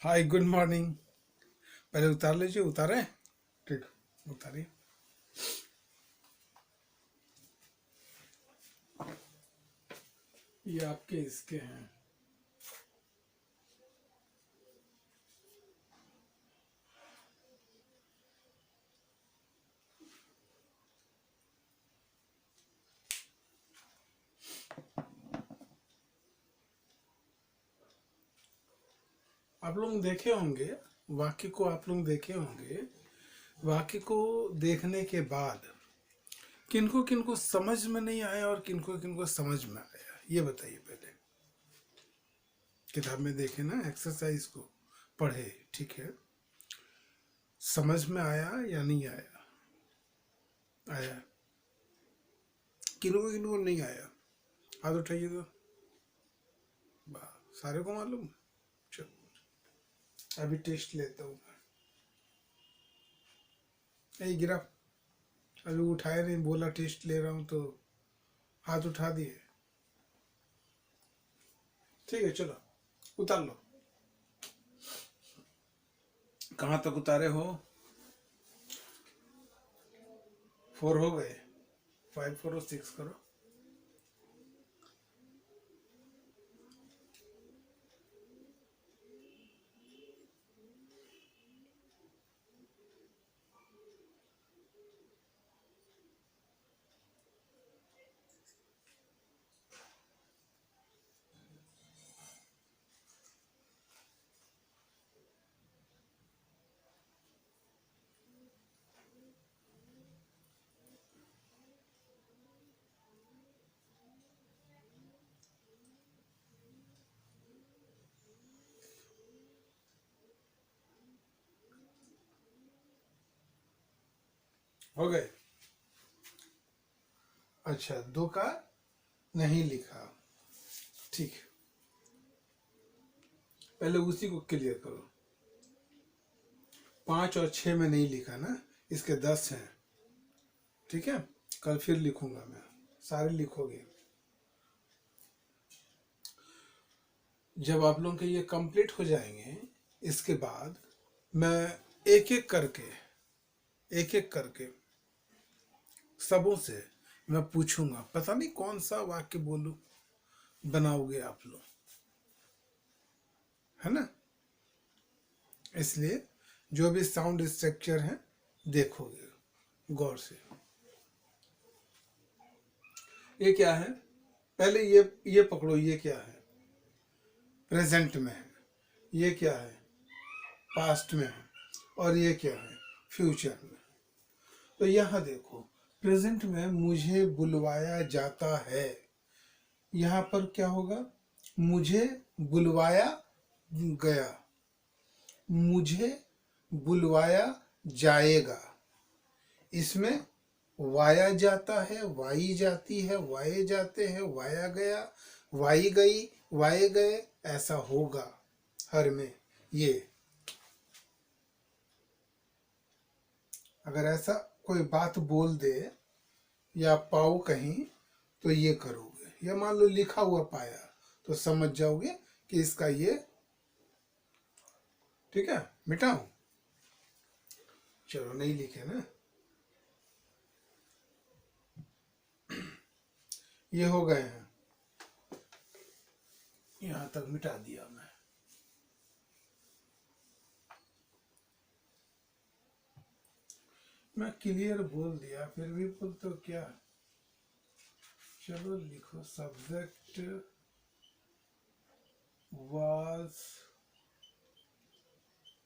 Hi good morning. पहले उतार लीजिए। उतारे? ठीक, उतारिए। ये आपके इसके हैं। आप लोग देखे होंगे, वाक्य को आप लोग देखे होंगे। वाक्य को देखने के बाद किनको किनको समझ में नहीं आया और किनको किनको समझ में आया, ये बताइए। पहले किताब में देखे ना, एक्सरसाइज को पढ़े, ठीक है। समझ में आया या नहीं आया? आया। किनको किनको नहीं आया? हाथ उठाइए तो। वाह, सारे को मालूम। चलो अभी टेस्ट लेता हूँ। यही गिरा। अभी उठाया नहीं, बोला टेस्ट ले रहा हूँ तो हाथ उठा दिए। ठीक है, चलो उतार लो। कहाँ तक उतारे हो? 4 हो गए। 5 4 और 6 करो। हो गए। अच्छा, 2 का नहीं लिखा। ठीक है, पहले उसी को क्लियर करो। 5 और 6 में नहीं लिखा ना, इसके 10 हैं। ठीक है, कल फिर लिखूंगा मैं। सारे लिखोगे। जब आप लोग के ये कंप्लीट हो जाएंगे, इसके बाद मैं एक एक करके सबों से मैं पूछूंगा। पता नहीं कौन सा वाक्य बोलूं, बनाओगे आप लोग, है ना। इसलिए जो भी साउंड स्ट्रक्चर है देखोगे गौर से। ये क्या है? पहले ये पकड़ो। ये क्या है? प्रेजेंट में है। ये क्या है? पास्ट में है। और ये क्या है? फ्यूचर में। तो यहां देखो, प्रेजेंट में मुझे बुलवाया जाता है। यहां पर क्या होगा? मुझे बुलवाया गया, मुझे बुलवाया जाएगा। इसमें वाया जाता है, वाई जाती है, वाए जाते हैं, वाया गया, वाई गई, वाए गए, ऐसा होगा हर में। ये अगर ऐसा कोई बात बोल दे या पाओ कहीं तो ये करोगे। या मान लो लिखा हुआ पाया तो समझ जाओगे कि इसका ये। ठीक है, मिटाऊं? चलो, नहीं लिखे ना। ये हो गए हैं। यहां तक मिटा दिया मैं। मैं क्लियर बोल दिया, फिर भी बोल तो क्या। चलो लिखो, सब्जेक्ट वाज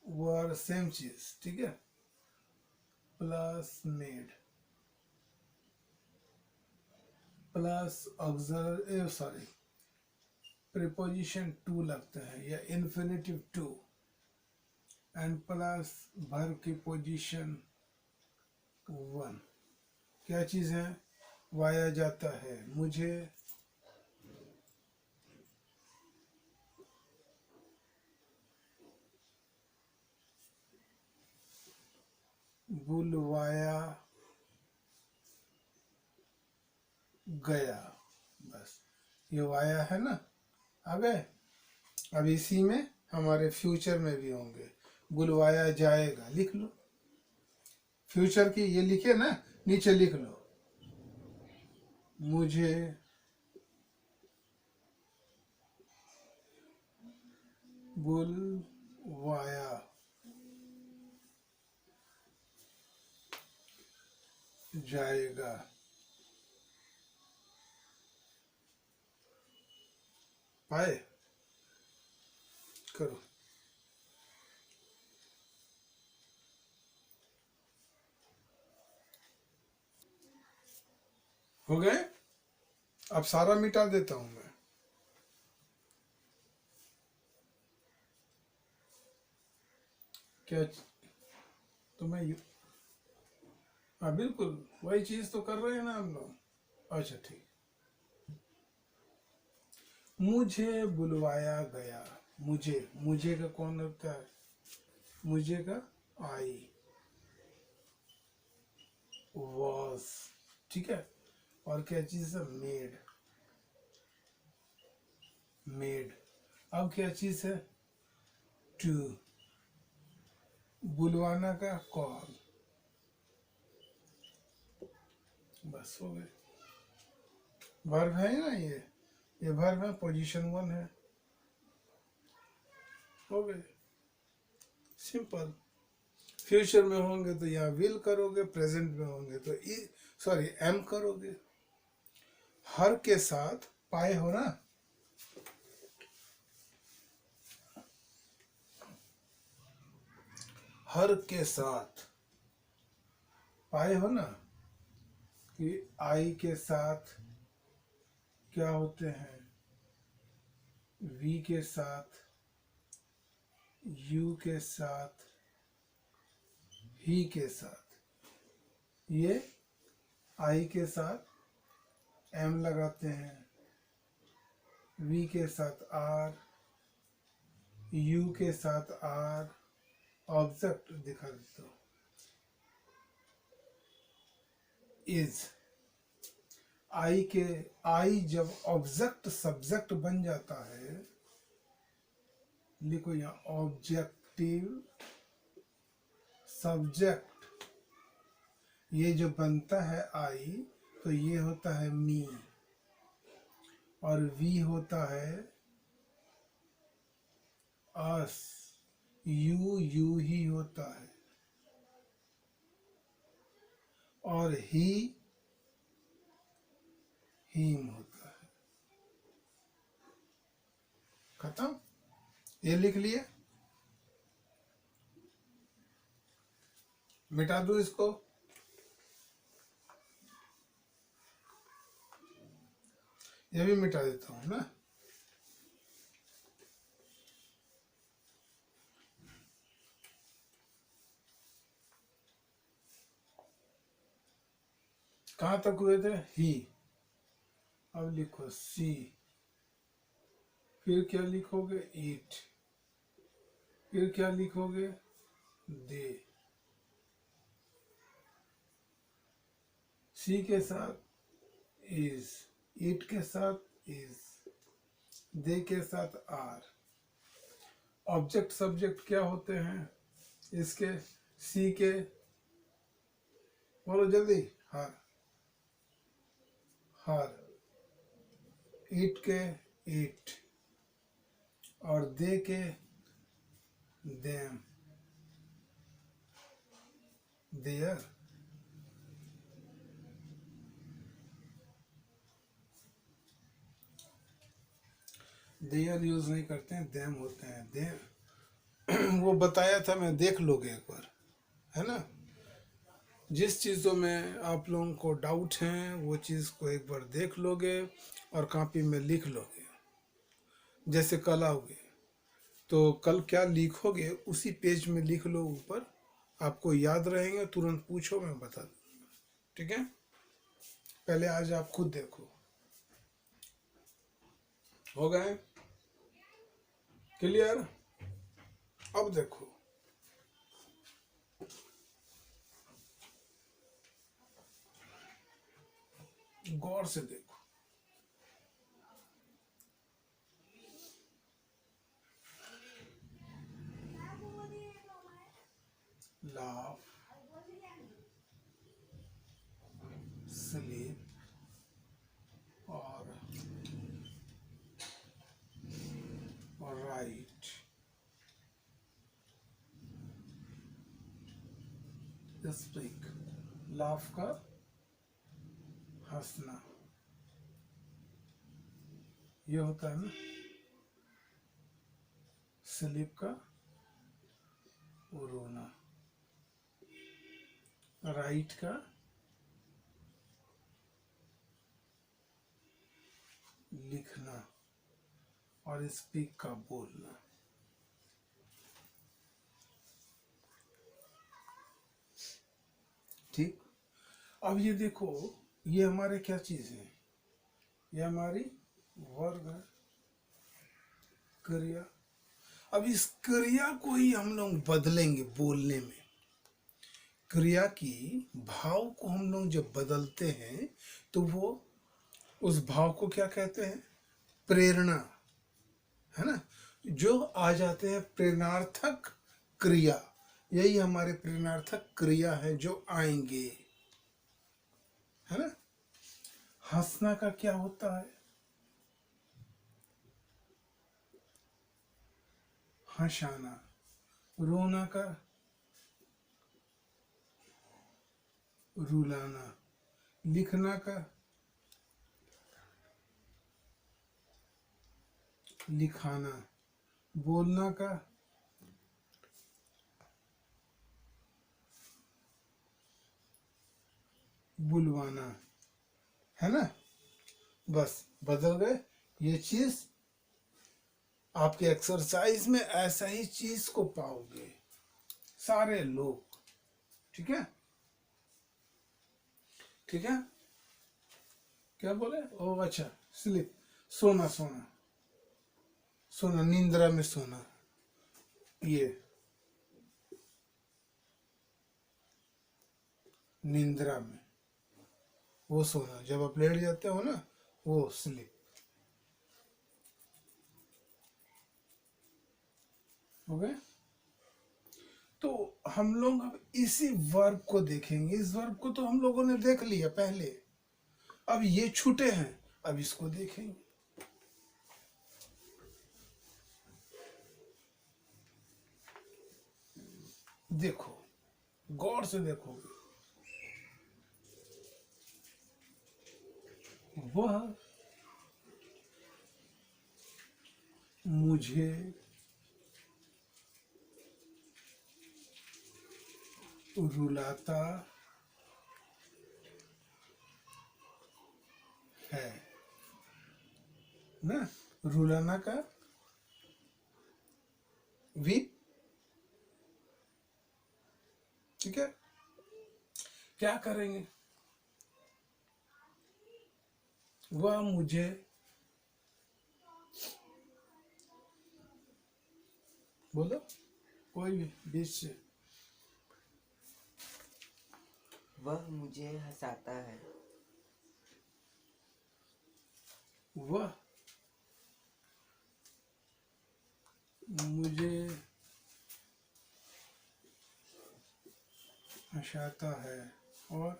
वर सेम चीज, ठीक है। Plus made plus auxiliary, sorry, preposition to लगता है या infinitive to, and plus verb की पोजीशन 1। क्या चीज है? वाया जाता है। मुझे बुलवाया गया। बस, ये वाया है ना। आ गए। अब इसी में हमारे फ्यूचर में भी होंगे। बुलवाया जाएगा, लिख लो। फ्यूचर की ये लिखे ना, नीचे लिख लो, मुझे बुलवाया जाएगा। पाए, करो। हो गए? अब सारा मिटा देता हूं मैं। क्या? तो मैं हाँ बिल्कुल वही चीज तो कर रहे हैं ना हम लोग। अच्छा ठीक। मुझे बुलवाया गया। मुझे, मुझे का कौन होता है? मुझे का आई वॉज, ठीक है। और क्या चीज है? Made, made. अब क्या चीज है? टू। बुलवाना का कॉल। बस हो गए। वर्ब है ना ये वर्ब है, पोजीशन 1 है। हो गए, सिंपल। फ्यूचर में होंगे तो यहाँ विल करोगे, प्रेजेंट में होंगे तो सॉरी एम करोगे। हर के साथ पाए हो ना, हर के साथ पाए हो ना कि आई के साथ क्या होते हैं? वी के साथ, यू के साथ, ही के साथ। ये आई के साथ एम लगाते हैं, वी के साथ आर, यू के साथ आर। ऑब्जेक्ट दिखा देता हूँ, इज। आई जब ऑब्जेक्ट सब्जेक्ट बन जाता है, लिखो यहाँ ऑब्जेक्टिव सब्जेक्ट। ये जो बनता है आई, तो ये होता है मी, और वी होता है अस, यू ही होता है, और ही हिम होता है। खत्म? ये लिख लिए? मिटा दो इसको। ये भी मिटा देता हूं ना। कहां तक हुए थे? ही। अब लिखो सी, फिर क्या लिखोगे? ईट, फिर क्या लिखोगे? दे। सी के साथ इज, ईट के साथ इज, दे के साथ आर। ऑब्जेक्ट सब्जेक्ट क्या होते हैं इसके? सी के, बोलो जल्दी। हर, हर। ईट के ईट, और दे के देम, देयर। देयर यूज नहीं करते हैं, देम होते हैं। देम वो बताया था मैं, देख लोगे एक बार, है ना। जिस चीज़ों में आप लोगों को डाउट है वो चीज़ को एक बार देख लोगे और कॉपी में लिख लोगे। जैसे कल आओगे तो कल क्या लिखोगे उसी पेज में लिख लो ऊपर, आपको याद रहेंगे, तुरंत पूछो मैं बता दूंगा। ठीक है? पहले आज आप खुद देखो। हो गए? क्लियर? अब देखो, गौर से देखो। स्पीक, लाफ का हंसना, ये होता है ना। स्लीप का रोना, राइट का लिखना, और स्पीक का बोलना। ठीक। अब ये देखो, ये हमारे क्या चीज है, ये हमारी वर्ग है, क्रिया। अब इस क्रिया को ही हम लोग बदलेंगे बोलने में। क्रिया की भाव को हम लोग जब बदलते हैं तो वो, उस भाव को क्या कहते हैं, प्रेरणा, है ना। जो आ जाते हैं प्रेरणार्थक क्रिया, यही हमारे प्रेरणार्थक क्रिया है जो आएंगे, है ना। हंसना का क्या होता है, हंसाना। रोना का रुलाना। लिखना का लिखाना। बोलना का बुलवाना, है ना। बस बदल गए ये चीज। आपके एक्सरसाइज में ऐसा ही चीज को पाओगे सारे लोग। ठीक है, ठीक है। क्या बोले, ओ अच्छा, स्लीप, सोना, सोना, सोना, निंद्रा में सोना, ये निंद्रा में वो सोना, जब आप लेट जाते हो ना, वो स्लीप। हो गए। तो हम लोग अब इसी वर्ब को देखेंगे। इस वर्ब को तो हम लोगों ने देख लिया पहले, अब ये छूटे हैं, अब इसको देखेंगे। देखो, गौर से देखोगे, वह मुझे रुलाता है ना। रुलाना का वीप। ठीक है, क्या करेंगे, वह मुझे बोलो, कोई भी बीच से। वह मुझे हंसाता है। वह मुझे हंसाता है, और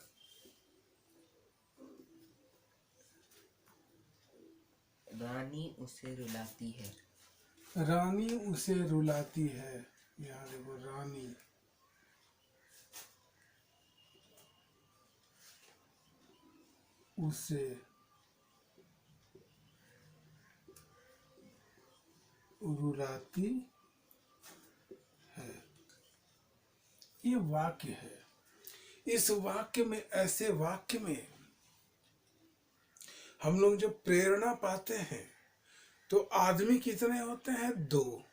रानी उसे रुलाती है। रानी उसे रुलाती है। यहाँ देखो, रानी उसे रुलाती है। ये वाक्य है। इस वाक्य में, ऐसे वाक्य में हम लोग जब प्रेरणा पाते हैं तो आदमी कितने होते हैं, दो।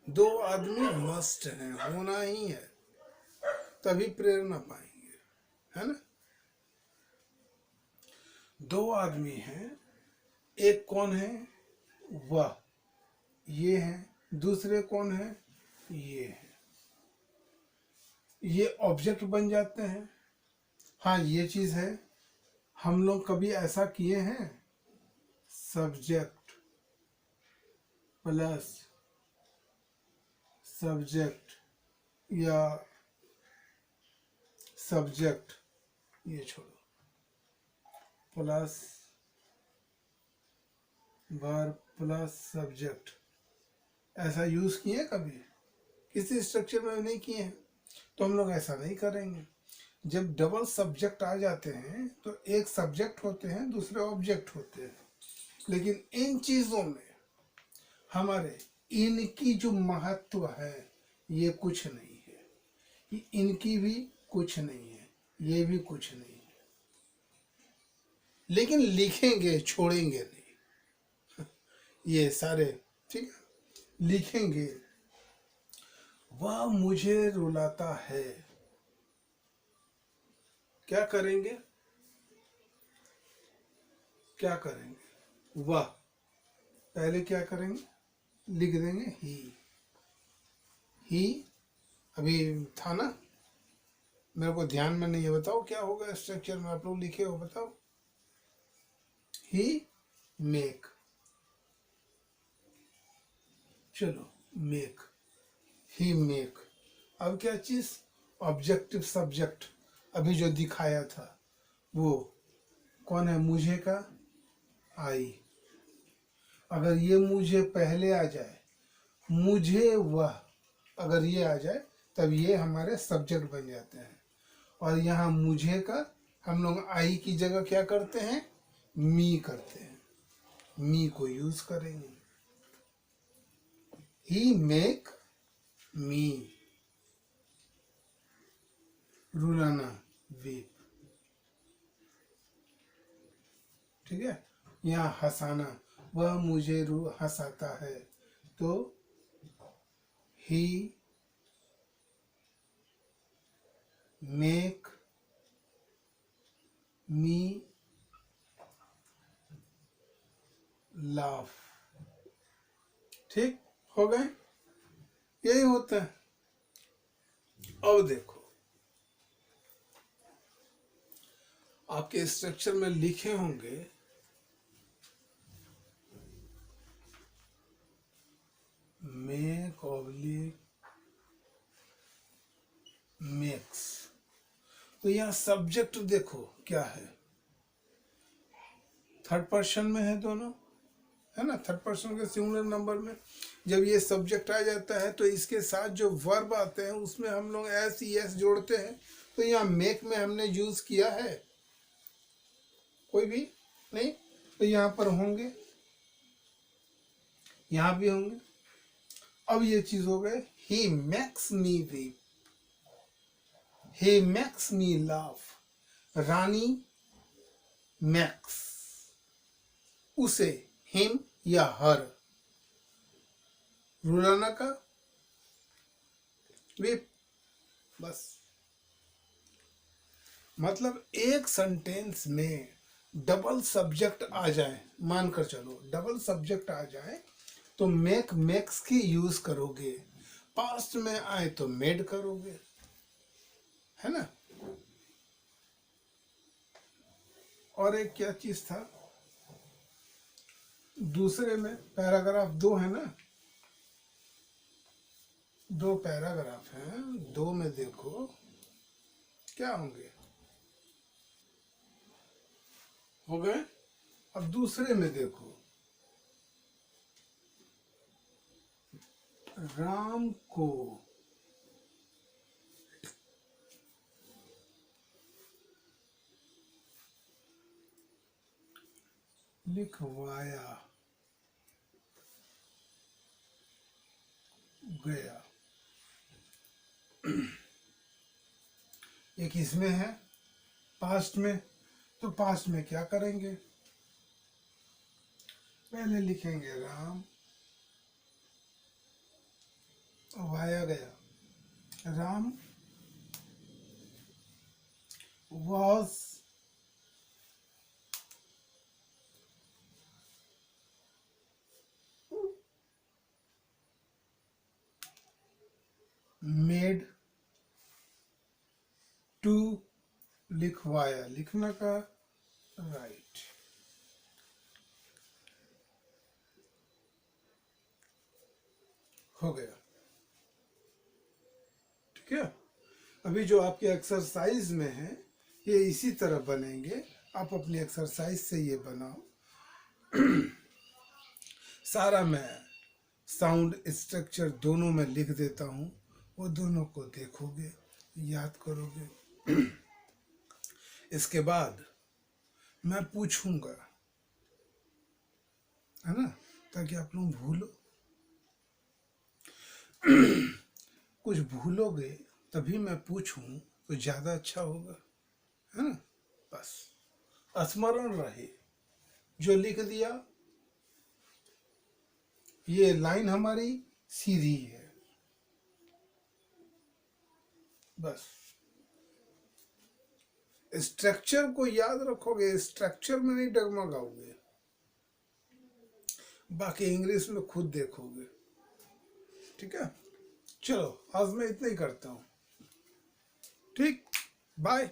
दो आदमी मस्ट हैं, होना ही है, तभी प्रेरणा पाएंगे, है ना। दो आदमी हैं, एक कौन है, वह, ये है। दूसरे कौन है, ये है। ये ऑब्जेक्ट बन जाते हैं। हाँ, ये चीज है, हम लोग कभी ऐसा किए हैं, सब्जेक्ट प्लस सब्जेक्ट, या सब्जेक्ट, ये छोड़ो, प्लस वर्ब प्लस सब्जेक्ट, ऐसा यूज किए कभी, किसी स्ट्रक्चर में नहीं किए हैं। तो हम लोग ऐसा नहीं करेंगे। जब डबल सब्जेक्ट आ जाते हैं तो एक सब्जेक्ट होते हैं, दूसरे ऑब्जेक्ट होते हैं, लेकिन इन चीजों में हमारे इनकी जो महत्व है ये कुछ नहीं है, इनकी भी कुछ नहीं है, ये भी कुछ नहीं है, लेकिन लिखेंगे छोड़ेंगे नहीं ये सारे, ठीक है, लिखेंगे। वह मुझे रुलाता है, क्या करेंगे, क्या करेंगे, वह पहले क्या करेंगे, लिख देंगे ही अभी था ना, मेरे को ध्यान में नहीं है, बताओ क्या होगा स्ट्रक्चर में, आप लोग लिखे हो बताओ। ही मेक, चलो मेक, ही मेक। अब क्या चीज, ऑब्जेक्टिव सब्जेक्ट अभी जो दिखाया था वो कौन है, मुझे का आई। अगर ये मुझे पहले आ जाए, मुझे वह, अगर ये आ जाए तब ये हमारे सब्जेक्ट बन जाते हैं। और यहाँ मुझे का हम लोग आई की जगह क्या करते हैं, मी करते हैं, मी को यूज करेंगे। ही मेक मी, रुलाना वीप, ठीक है। यहाँ हंसाना, वह मुझे हंसाता है, तो ही मेक मी लाफ, ठीक हो गए, यही होता है। अब देखो आपके स्ट्रक्चर में लिखे होंगे मेक ऑब्लिक मेक्स, तो यहाँ सब्जेक्ट देखो क्या है, थर्ड पर्सन में है दोनों, है ना, थर्ड पर्सन के सिंगुलर नंबर में। जब ये सब्जेक्ट आ जाता है तो इसके साथ जो वर्ब आते हैं उसमें हम लोग एस ई एस जोड़ते हैं। तो यहाँ मेक में हमने यूज किया है कोई भी नहीं, तो यहाँ पर होंगे, यहाँ भी होंगे। अब ये चीज हो गए, he makes me weep, he makes me laugh, Rani max उसे, हिम या हर, रुलाना का वीप, बस। मतलब एक सेंटेंस में डबल सब्जेक्ट आ जाए, मानकर चलो डबल सब्जेक्ट आ जाए तो मेक मेक्स की यूज करोगे, पास्ट में आए तो मेड करोगे, है ना। और एक क्या चीज था दूसरे में, पैराग्राफ दो है ना, दो पैराग्राफ हैं, दो में देखो क्या होंगे, हो गए। अब दूसरे में देखो, राम को लिखवाया गया, एक इसमें है पास्ट में। तो पास्ट में क्या करेंगे, पहले लिखेंगे राम, वाया गया, राम was made to, लिखवाया, लिखना का राइट, हो गया, ठीक है। अभी जो आपके एक्सरसाइज में है ये इसी तरह बनेंगे, आप अपनी एक्सरसाइज से ये बनाओ। सारा मैं साउंड स्ट्रक्चर दोनों में लिख देता हूँ, वो दोनों को देखोगे। याद करोगे। इसके बाद मैं पूछूंगा, है ना, ताकि आप लोग भूलो। कुछ भूलोगे तभी मैं पूछूं तो ज्यादा अच्छा होगा, है ना। बस स्मरण रहे, जो लिख दिया। ये लाइन हमारी सीधी है, बस स्ट्रक्चर को याद रखोगे, स्ट्रक्चर में नहीं डगमगाओगे, बाकी इंग्लिश में खुद देखोगे। ठीक है, चलो आज मैं इतना ही करता हूँ। ठीक, बाय।